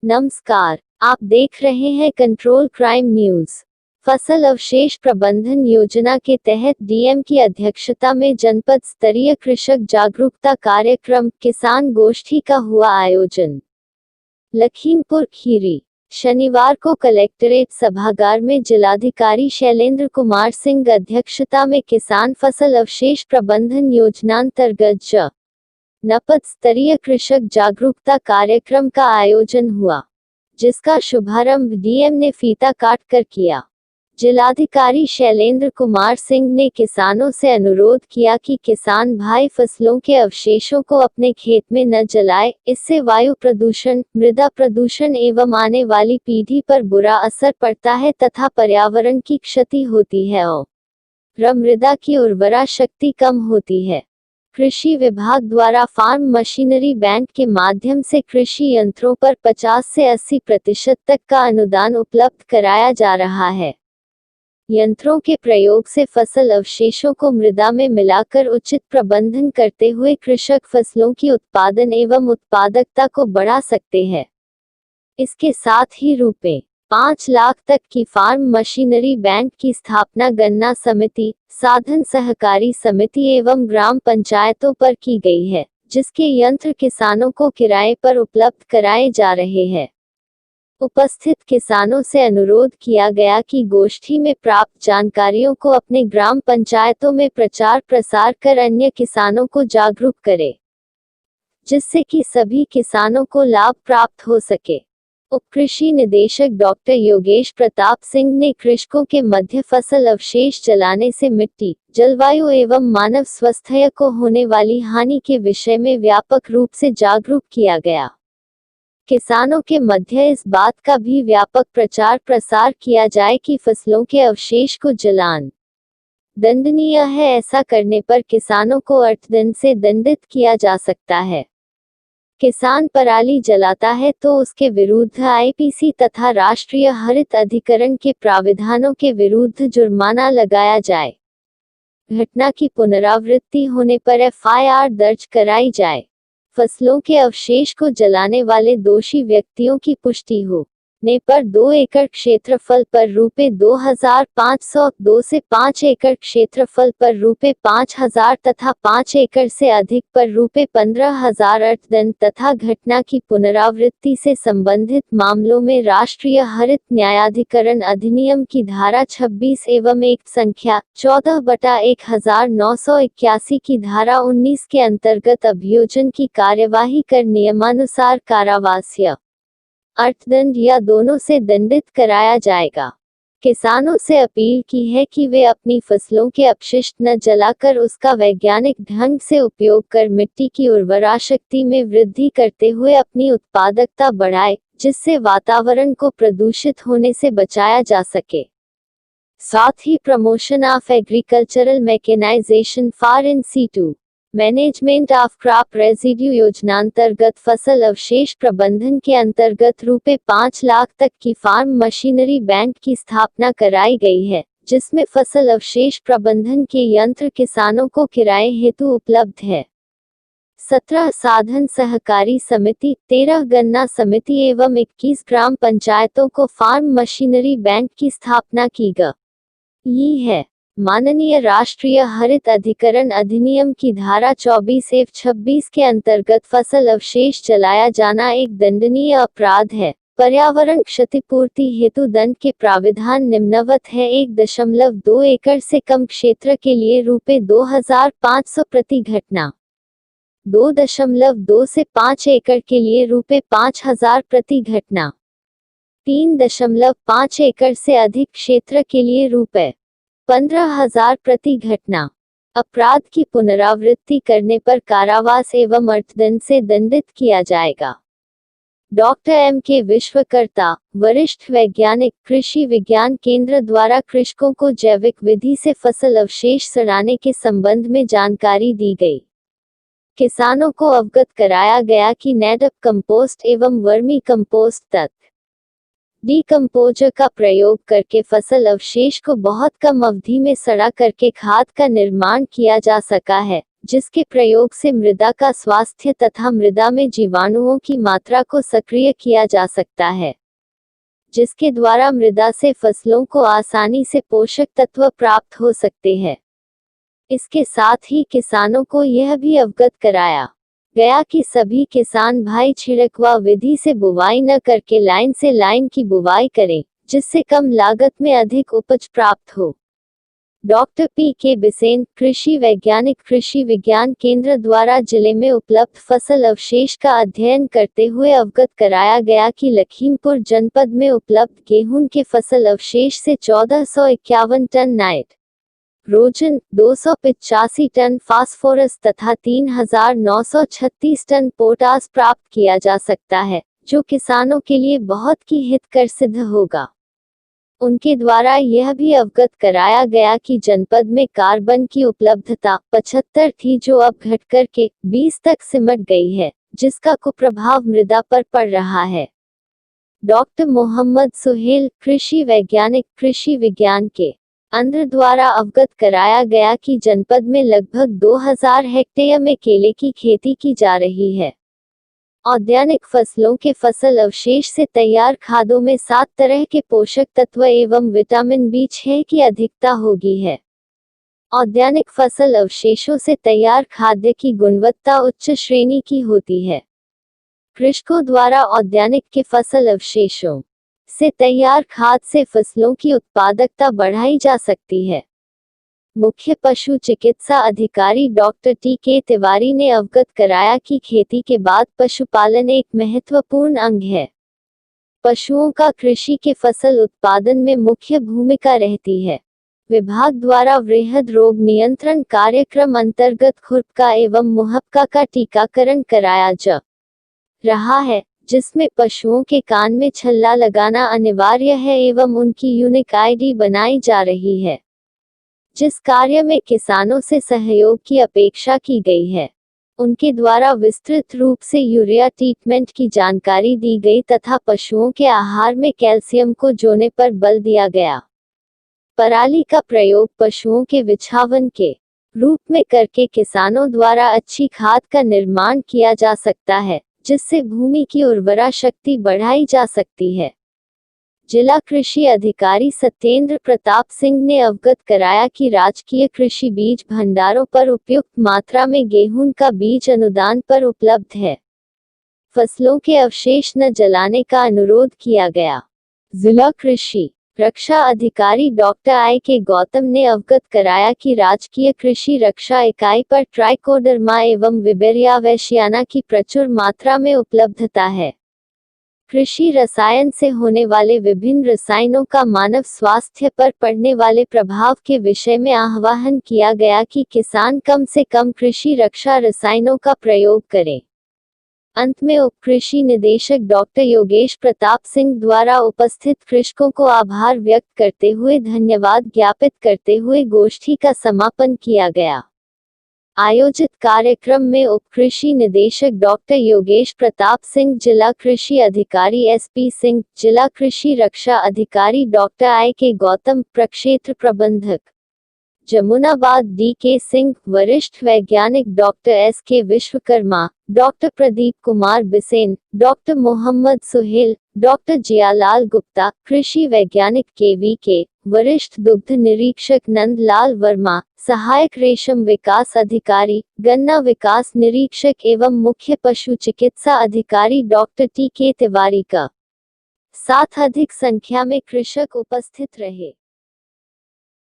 नमस्कार, आप देख रहे हैं कंट्रोल क्राइम न्यूज। फसल अवशेष प्रबंधन योजना के तहत डीएम की अध्यक्षता में जनपद स्तरीय कृषक जागरूकता कार्यक्रम किसान गोष्ठी का हुआ आयोजन। लखीमपुर खीरी, शनिवार को कलेक्ट्रेट सभागार में जिलाधिकारी शैलेंद्र कुमार सिंह अध्यक्षता में किसान फसल अवशेष प्रबंधन योजनांतर्गत जनपद स्तरीय कृषक जागरूकता कार्यक्रम का आयोजन हुआ, जिसका शुभारंभ डीएम ने फीता काट कर किया। जिलाधिकारी शैलेंद्र कुमार सिंह ने किसानों से अनुरोध किया कि किसान भाई फसलों के अवशेषों को अपने खेत में न जलाएं, इससे वायु प्रदूषण, मृदा प्रदूषण एवं आने वाली पीढ़ी पर बुरा असर पड़ता है तथा पर्यावरण की क्षति होती है और मृदा की उर्वरा शक्ति कम होती है। कृषि विभाग द्वारा फार्म मशीनरी बैंक के माध्यम से कृषि यंत्रों पर 50 से 80% तक का अनुदान उपलब्ध कराया जा रहा है। यंत्रों के प्रयोग से फसल अवशेषों को मृदा में मिलाकर उचित प्रबंधन करते हुए कृषक फसलों की उत्पादन एवं उत्पादकता को बढ़ा सकते हैं। इसके साथ ही ₹5 लाख तक की फार्म मशीनरी बैंक की स्थापना गन्ना समिति, साधन सहकारी समिति एवं ग्राम पंचायतों पर की गई है, जिसके यंत्र किसानों को किराए पर उपलब्ध कराए जा रहे हैं। उपस्थित किसानों से अनुरोध किया गया कि गोष्ठी में प्राप्त जानकारियों को अपने ग्राम पंचायतों में प्रचार प्रसार कर अन्य किसानों को जागरूक करें, जिससे कि सभी किसानों को लाभ प्राप्त हो सके। उप कृषि निदेशक डॉक्टर योगेश प्रताप सिंह ने कृषकों के मध्य फसल अवशेष जलाने से मिट्टी, जलवायु एवं मानव स्वास्थ्य को होने वाली हानि के विषय में व्यापक रूप से जागरूक किया गया। किसानों के मध्य इस बात का भी व्यापक प्रचार प्रसार किया जाए कि फसलों के अवशेष को जलाना दंडनीय है, ऐसा करने पर किसानों को अर्थदंड से दंडित किया जा सकता है। किसान पराली जलाता है तो उसके विरुद्ध आईपीसी तथा राष्ट्रीय हरित अधिकरण के प्राविधानों के विरुद्ध जुर्माना लगाया जाए। घटना की पुनरावृत्ति होने पर एफआईआर दर्ज कराई जाए। फसलों के अवशेष को जलाने वाले दोषी व्यक्तियों की पुष्टि होने पर 2 एकड़ क्षेत्रफल पर ₹2,500, 2 से 5 एकड़ क्षेत्रफल पर ₹5,000 तथा 5 एकड़ से अधिक पर ₹15,000 अर्थदंड तथा घटना की पुनरावृत्ति से संबंधित मामलों में राष्ट्रीय हरित न्यायाधिकरण अधिनियम की धारा 26 एवं एक संख्या 14/1981 की धारा 19 के अंतर्गत अभियोजन की कार्यवाही कर नियमानुसार कारावास या अर्थदंड या दोनों से दंडित कराया जाएगा। किसानों से अपील की है कि वे अपनी फसलों के अपशिष्ट न जलाकर उसका वैज्ञानिक ढंग से उपयोग कर मिट्टी की उर्वरा शक्ति में वृद्धि करते हुए अपनी उत्पादकता बढ़ाएं, जिससे वातावरण को प्रदूषित होने से बचाया जा सके। साथ ही promotion of agricultural mechanization for in situ management of crop residue योजनांतर्गत फसल अवशेष प्रबंधन के अंतर्गत ₹5 लाख तक की फार्म मशीनरी बैंक की स्थापना कराई गई है, जिसमें फसल अवशेष प्रबंधन के यंत्र किसानों को किराए हेतु उपलब्ध है। 17 साधन सहकारी समिति, 13 गन्ना समिति एवं 21 ग्राम पंचायतों को फार्म मशीनरी बैंक की स्थापना की गई है। माननीय राष्ट्रीय हरित अधिकरण अधिनियम की धारा 24(26) के अंतर्गत फसल अवशेष जलाया जाना एक दंडनीय अपराध है। पर्यावरण क्षतिपूर्ति हेतु दंड के प्राविधान निम्नवत है। 1.2 एकड़ से कम क्षेत्र के लिए ₹2,500 प्रति घटना। 2.2 से 5 एकड़ के लिए ₹5,000 प्रति घटना। 3.5 एकड़ से अधिक क्षेत्र के लिए ₹15,000 प्रति घटना। अपराध की पुनरावृत्ति करने पर कारावास एवं अर्थदंड से दंडित किया जाएगा। Doctor M.K. विश्वकर्ता, वरिष्ठ वैज्ञानिक, कृषि विज्ञान केंद्र द्वारा कृषकों को जैविक विधि से फसल अवशेष सड़ाने के संबंध में जानकारी दी गई। किसानों को अवगत कराया गया कि नेडअप कंपोस्ट एवं वर्मी कंपोस्ट तथा डीकम्पोजर का प्रयोग करके फसल अवशेष को बहुत कम अवधि में सड़ा करके खाद का निर्माण किया जा सका है, जिसके प्रयोग से मृदा का स्वास्थ्य तथा मृदा में जीवाणुओं की मात्रा को सक्रिय किया जा सकता है, जिसके द्वारा मृदा से फसलों को आसानी से पोषक तत्व प्राप्त हो सकते हैं। इसके साथ ही किसानों को यह भी अवगत कराया गया कि सभी किसान भाई छिड़कवा विधि से बुवाई न करके लाइन से लाइन की बुवाई करें, जिससे कम लागत में अधिक उपज प्राप्त हो। Doctor PK. बिसेन, कृषि वैज्ञानिक, कृषि विज्ञान केंद्र द्वारा जिले में उपलब्ध फसल अवशेष का अध्ययन करते हुए अवगत कराया गया कि लखीमपुर जनपद में उपलब्ध गेहूं के फसल अवशेष से 1451 टन नाइट्रोजन, 285 टन फास्फोरस तथा 3936 टन पोटास प्राप्त किया जा सकता है, जो किसानों के लिए बहुत ही हितकर सिद्ध होगा। उनके द्वारा यह भी अवगत कराया गया कि जनपद में कार्बन की उपलब्धता 75 थी, जो अब घटकर के 20 तक सिमट गई है, जिसका कुप्रभाव मृदा पर पड़ रहा है। डॉक्टर मोहम्मद सुहेल, कृषि वैज्ञानिक, कृषि विज्ञान केंद्र द्वारा अवगत कराया गया कि जनपद में लगभग 2000 हेक्टेयर में केले की खेती की जा रही है। औद्यानिक फसलों के फसल अवशेष से तैयार खादों में 7 तरह के पोषक तत्व एवं विटामिन B6 की अधिकता होगी है। औद्यानिक फसल अवशेषों से तैयार खाद्य की गुणवत्ता उच्च श्रेणी की होती है। कृषकों द्वारा औद्यानिक के फसल अवशेषों से तैयार खाद से फसलों की उत्पादकता बढ़ाई जा सकती है। मुख्य पशु चिकित्सा अधिकारी डॉक्टर टी.के. तिवारी ने अवगत कराया कि खेती के बाद पशुपालन एक महत्वपूर्ण अंग है। पशुओं का कृषि के फसल उत्पादन में मुख्य भूमिका रहती है। विभाग द्वारा वृहद रोग नियंत्रण कार्यक्रम अंतर्गत खुरपका एवं मुहपका का टीकाकरण कराया जा रहा है, जिसमें पशुओं के कान में छल्ला लगाना अनिवार्य है एवं उनकी यूनिक आईडी बनाई जा रही है, जिस कार्य में किसानों से सहयोग की अपेक्षा की गई है। उनके द्वारा विस्तृत रूप से यूरिया ट्रीटमेंट की जानकारी दी गई तथा पशुओं के आहार में कैल्शियम को जोड़ने पर बल दिया गया। पराली का प्रयोग पशुओं के बिछावन के रूप में करके किसानों द्वारा अच्छी खाद का निर्माण किया जा सकता है, जिससे भूमि की उर्वरा शक्ति बढ़ाई जा सकती है। जिला कृषि अधिकारी सत्येंद्र प्रताप सिंह ने अवगत कराया कि राजकीय कृषि बीज भंडारों पर उपयुक्त मात्रा में गेहूं का बीज अनुदान पर उपलब्ध है। फसलों के अवशेष न जलाने का अनुरोध किया गया। जिला कृषि रक्षा अधिकारी डॉक्टर आई.के. गौतम ने अवगत कराया कि राजकीय कृषि रक्षा इकाई पर ट्राइकोडर्मा एवं विबेरिया वैशियाना की प्रचुर मात्रा में उपलब्धता है। कृषि रसायन से होने वाले विभिन्न रसायनों का मानव स्वास्थ्य पर पड़ने वाले प्रभाव के विषय में आह्वान किया गया कि किसान कम से कम कृषि रक्षा रसायनों का प्रयोग करें। अंत में उप कृषि निदेशक डॉक्टर योगेश प्रताप सिंह द्वारा उपस्थित कृषकों को आभार व्यक्त करते हुए धन्यवाद ज्ञापित करते हुए गोष्ठी का समापन किया गया। आयोजित कार्यक्रम में उप कृषि निदेशक डॉक्टर योगेश प्रताप सिंह, जिला कृषि अधिकारी एस.पी. सिंह, जिला कृषि रक्षा अधिकारी डॉक्टर आई.के. गौतम, प्रक्षेत्र प्रबंधक जमुनाबाद डी.के. सिंह, वरिष्ठ वैज्ञानिक doctor S K. Vishwakarma, doctor Pradeep Kumar Bisen, doctor Mohammad Suhel, doctor Jiyalal Gupta, कृषि वैज्ञानिक के.वी.के., वरिष्ठ दुग्ध निरीक्षक नंदलाल वर्मा, सहायक रेशम विकास अधिकारी, गन्ना विकास निरीक्षक एवं मुख्य पशु चिकित्सा अधिकारी डॉक्टर टी.के. तिवारी का साथ अधिक संख्या में कृषक उपस्थित रहे।